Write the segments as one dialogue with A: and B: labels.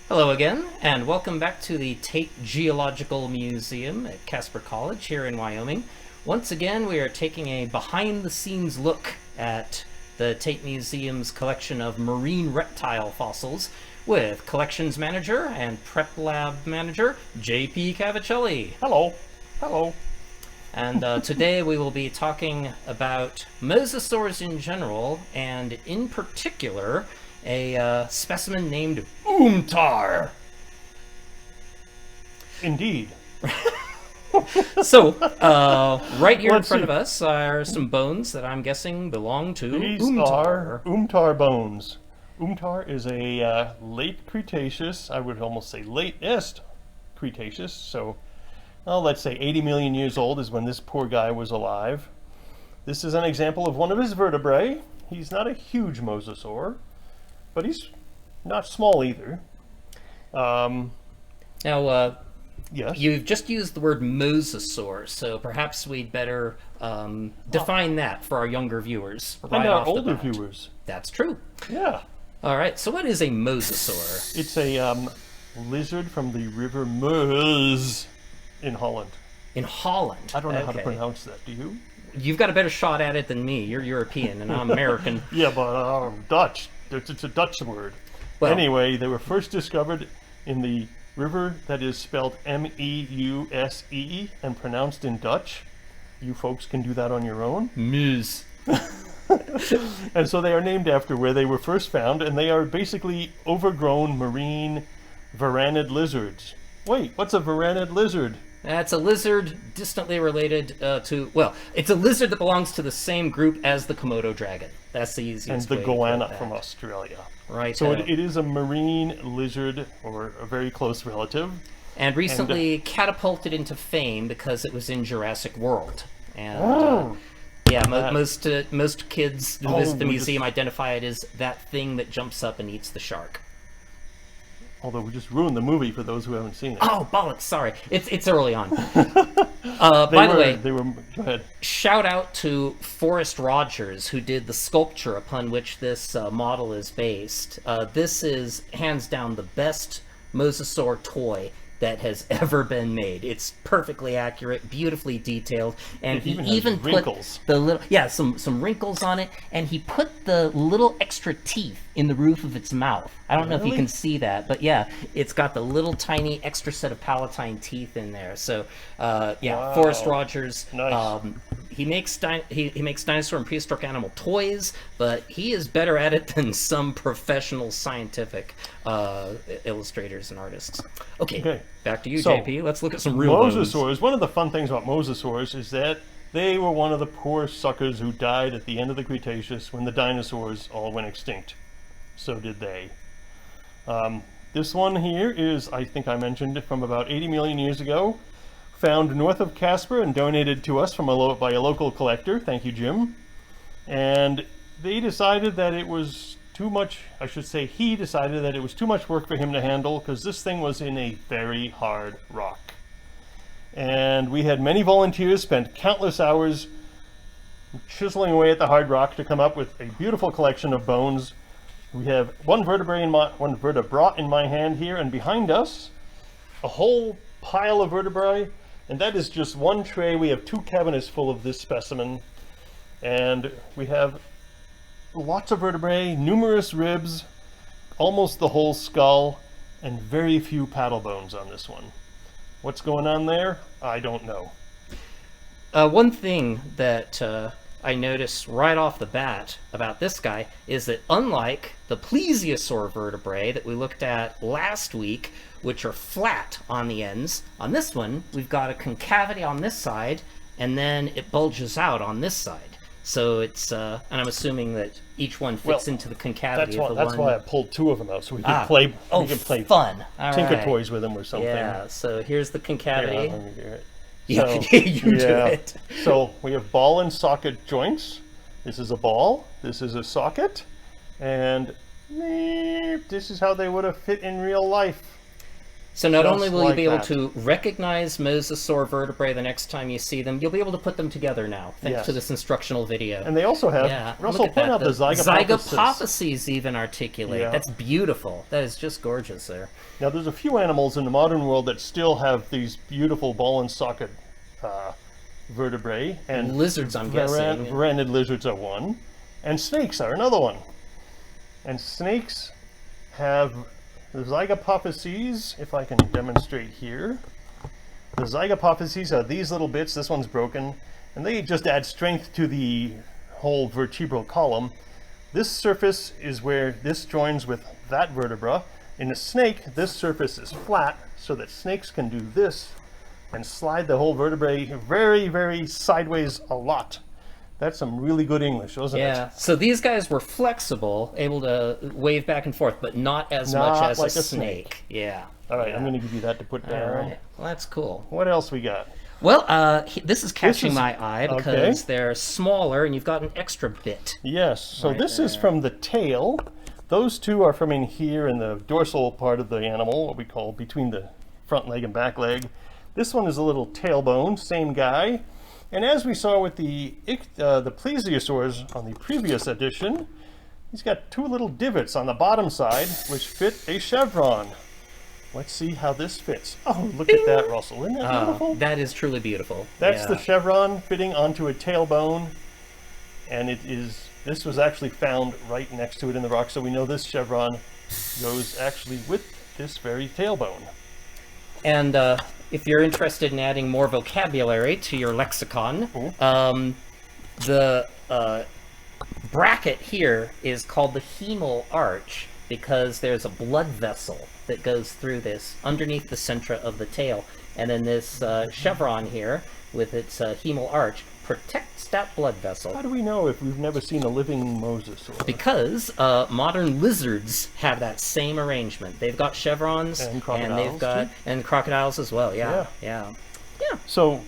A: Hello again, and welcome back to the Tate Geological Museum at Casper College here in Wyoming. Once again, we are taking a behind-the-scenes look at the Tate Museum's collection of marine reptile fossils with collections manager and prep lab manager J.P. Cavicelli.
B: Hello. Hello.
A: And today we will be talking about mosasaurs in general, and in particular, a specimen named Umtar.
B: Indeed.
A: So, right here in front of us are some bones that I'm guessing belong to
B: These
A: Umtar.
B: are Umtar Bones. Umtar is a late Cretaceous, I would almost say latest Cretaceous, so let's say 80 million years old is when this poor guy was alive. This is an example of one of his vertebrae. He's not a huge mosasaur, but he's not small either.
A: Now,
B: Yes.
A: you've just used the word mosasaur, so perhaps we'd better define that for our younger viewers. Right
B: And our
A: off the
B: older
A: bat.
B: viewers.
A: That's true.
B: Yeah.
A: All right, so what is a mosasaur?
B: It's a lizard from the river Meuse in Holland.
A: In Holland.
B: I don't know how to
A: Okay.
B: pronounce that. Do you?
A: You've got a better shot at it than me. You're European, and I'm American.
B: Yeah, but Dutch. It's a Dutch word.
A: Well-
B: Anyway, they were first discovered in the river that is spelled Meuse and pronounced in Dutch. You folks can do that on your own.
A: Meuse.
B: And so they are named after where they were first found, and they are basically overgrown marine varanid lizards. Wait, what's a varanid lizard?
A: That's a lizard distantly related well, it's a lizard that belongs to the same group as the Komodo dragon. That's the easiest
B: And
A: way
B: the
A: to put
B: goanna
A: that.
B: from Australia.
A: Right.
B: So it is a marine lizard, or a very close relative.
A: and recently catapulted into fame because it was in Jurassic World. And
B: Oh.
A: yeah, most kids who
B: Oh,
A: visit the
B: we
A: museum identify it as that thing that jumps up and eats the shark.
B: Although we just ruined the movie for those who haven't seen it.
A: Oh, bollocks! Sorry, it's early on. By the way,
B: go ahead.
A: shout out to Forrest Rogers, who did the sculpture upon which this model is based. This is hands down the best mosasaur toy that has ever been made. It's perfectly accurate, beautifully detailed, and
B: It
A: he
B: even has
A: even put
B: wrinkles.
A: the little some wrinkles on it, and he put the little extra teeth in the roof of its mouth. I don't know if you
B: Really?
A: can see that, but yeah, it's got the little tiny extra set of palatine teeth in there. So yeah,
B: Wow.
A: Forrest Rogers.
B: Nice.
A: He makes he makes dinosaur and prehistoric animal toys, but he is better at it than some professional scientific illustrators and artists. Okay, back to you,
B: So,
A: JP. Let's look at some real bones.
B: Mosasaurs. One of the fun things about mosasaurs is that they were one of the poor suckers who died at the end of the Cretaceous when the dinosaurs all went extinct. So did they. This one here is, I think I mentioned it, from about 80 million years ago. Found north of Casper and donated to us from by a local collector. Thank you, Jim. And they decided that it was too much, I should say he decided that it was too much work for him to handle because this thing was in a very hard rock. And we had many volunteers spend countless hours chiseling away at the hard rock to come up with a beautiful collection of bones. We have one vertebra in my hand here, and behind us, a whole pile of vertebrae. And that is just one tray. We have 2 cabinets full of this specimen. And we have lots of vertebrae, numerous ribs, almost the whole skull, and very few paddle bones on this one. What's going on there? I don't know.
A: One thing that I noticed right off the bat about this guy is that unlike the plesiosaur vertebrae that we looked at last week, which are flat on the ends, on this one we've got a concavity on this side, and then it bulges out on this side. So it's, and I'm assuming that each one fits into the concavity of the
B: That's
A: one.
B: why I pulled 2 of them out, so we can play.
A: Oh,
B: we can play
A: fun! All
B: Tinker
A: right.
B: Toys with them or something.
A: Yeah. So here's the concavity.
B: Here, let me do it.
A: Yeah,
B: So,
A: you do it.
B: So we have ball and socket joints. This is a ball. This is a socket, and this is how they would have fit in real life.
A: So not
B: Just
A: only will you
B: like
A: be able
B: that.
A: to recognize Mosasaur vertebrae the next time you see them, you'll be able to put them together now, thanks
B: Yes.
A: to this instructional video.
B: And they also have,
A: Yeah,
B: Russell,
A: look at
B: point
A: that.
B: out the zygapophysis.
A: Zygapophyses even articulate.
B: Yeah.
A: That's beautiful. That is just gorgeous there.
B: Now, there's a few animals in the modern world that still have these beautiful ball and socket vertebrae. And
A: Lizards, I'm guessing.
B: Varanid lizards are one. And snakes are another one. And snakes have the zygapophyses, if I can demonstrate here. The zygapophyses are these little bits. This one's broken. And they just add strength to the whole vertebral column. This surface is where this joins with that vertebra. In a snake, this surface is flat so that snakes can do this and slide the whole vertebrae very, very sideways a lot. That's some really good English, wasn't it?
A: Yeah. So these guys were flexible, able to wave back and forth, but not as
B: Not
A: much as
B: like
A: a
B: a
A: snake. Yeah.
B: All right,
A: Yeah.
B: I'm going to give you that to put
A: All
B: down.
A: right. Well, that's cool.
B: What else we got?
A: Well, this is catching
B: is-
A: my eye because
B: okay.
A: they're smaller and you've got an extra bit.
B: Yes, so
A: Right
B: this is
A: there.
B: from the tail. Those two are from in here in the dorsal part of the animal, what we call between the front leg and back leg. This one is a little tailbone, same guy. And as we saw with the plesiosaurs on the previous edition, he's got two little divots on the bottom side which fit a chevron. Let's see how this fits. Oh, look at that, Russell. Isn't that beautiful?
A: That is truly beautiful.
B: That's the
A: Yeah.
B: chevron fitting onto a tailbone, and this was actually found right next to it in the rock, so we know this chevron goes actually with this very tailbone.
A: And if you're interested in adding more vocabulary to your lexicon, the bracket here is called the hemal arch because there's a blood vessel that goes through this underneath the centra of the tail. And then this chevron here with its hemal arch protects that blood vessel.
B: How do we know if we've never seen a living mosasaur?
A: Because modern lizards have that same arrangement. They've got chevrons
B: And
A: they've
B: crocodiles,
A: got
B: too.
A: and crocodiles as well. Yeah.
B: So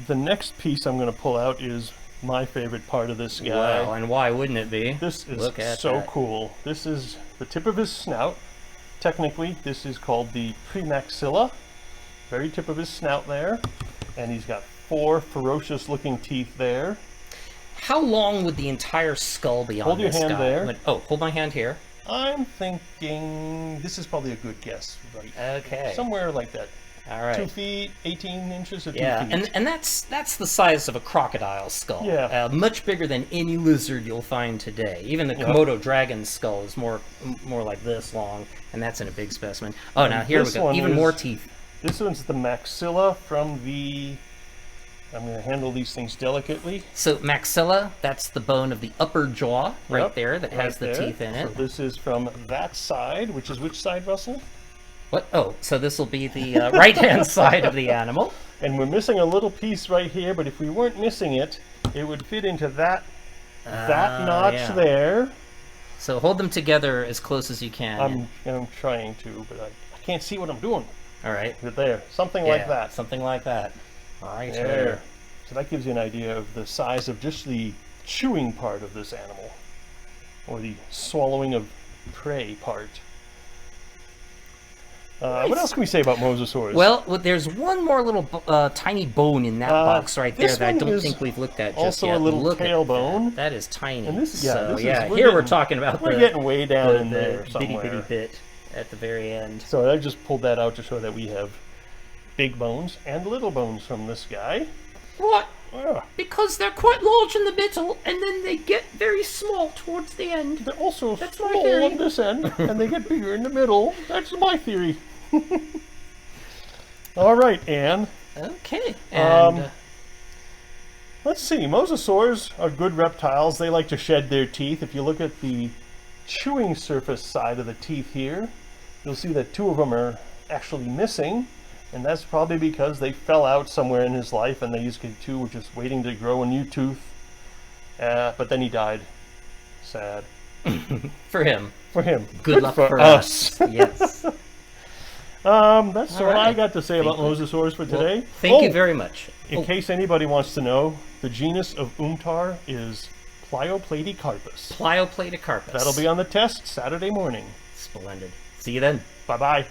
B: the next piece I'm going to pull out is my favorite part of this guy.
A: Well, and why wouldn't it be?
B: This is
A: Look at
B: so
A: that.
B: cool. This is the tip of his snout. Technically, this is called the premaxilla. Very tip of his snout there. And he's got 4 ferocious looking teeth there.
A: How long would the entire skull be on
B: Hold your
A: this
B: hand
A: guy?
B: there.
A: Oh, hold my hand here.
B: I'm thinking this is probably a good guess, right?
A: Okay.
B: Somewhere like that.
A: All right.
B: 2 feet, 18 inches, or 2
A: Yeah,
B: feet.
A: and that's the size of a crocodile skull.
B: Yeah.
A: Much bigger than any lizard you'll find today. Even the Komodo dragon's skull is more like this long, and that's in a big specimen. Oh, now here we
B: this
A: go.
B: one
A: Even
B: is-
A: more teeth.
B: This one's the maxilla from the... I'm going to handle these things delicately.
A: So maxilla, that's the bone of the upper jaw right
B: Yep,
A: there that has
B: right
A: the
B: there.
A: teeth in it.
B: So this is from that side, which is which side, Russell?
A: What? Oh, so this will be the right-hand side of the animal.
B: And we're missing a little piece right here, but if we weren't missing it, it would fit into that notch
A: yeah.
B: there.
A: So hold them together as close as you can.
B: I'm trying to, but I can't see what I'm doing.
A: All right.
B: But there, something like
A: Yeah,
B: that.
A: Something like that. All right.
B: There. So that gives you an idea of the size of just the chewing part of this animal, or the swallowing of prey part. What else can we say about mosasaurs?
A: Well, there's one more little tiny bone in that box right there
B: this
A: that I
B: one
A: don't
B: is
A: think we've looked at just
B: also
A: yet.
B: a little
A: Look at
B: tailbone.
A: that is tiny.
B: And this-
A: so,
B: this is-
A: yeah,
B: we're
A: here we're
B: getting-
A: talking about
B: we're
A: the,
B: getting way down
A: the,
B: in there
A: the
B: somewhere.
A: bitty bit at the very end.
B: So I just pulled that out to show that we have big bones and little bones from this guy.
A: What?
B: Ah,
A: Because they're quite large in the middle, and then they get very small towards the end.
B: they're also
A: That's my
B: small
A: theory.
B: on this end, and they get bigger in the middle. That's my theory. All right, Anne.
A: Okay. And
B: Let's see. Mosasaurs are good reptiles. They like to shed their teeth. If you look at the chewing surface side of the teeth here, you'll see that 2 of them are actually missing. And that's probably because they fell out somewhere in his life and these 2 were just waiting to grow a new tooth. But then he died. Sad.
A: for him,
B: For him.
A: good luck
B: for
A: for
B: us.
A: us. Yes.
B: That's
A: All
B: what I
A: right.
B: got to say about mosasaurs for
A: Well,
B: today.
A: thank you very much.
B: In case anybody wants to know, the genus of Umtar is Plioplatycarpus.
A: Plioplatycarpus.
B: That'll be on the test Saturday morning.
A: Splendid. See you then.
B: Bye-bye.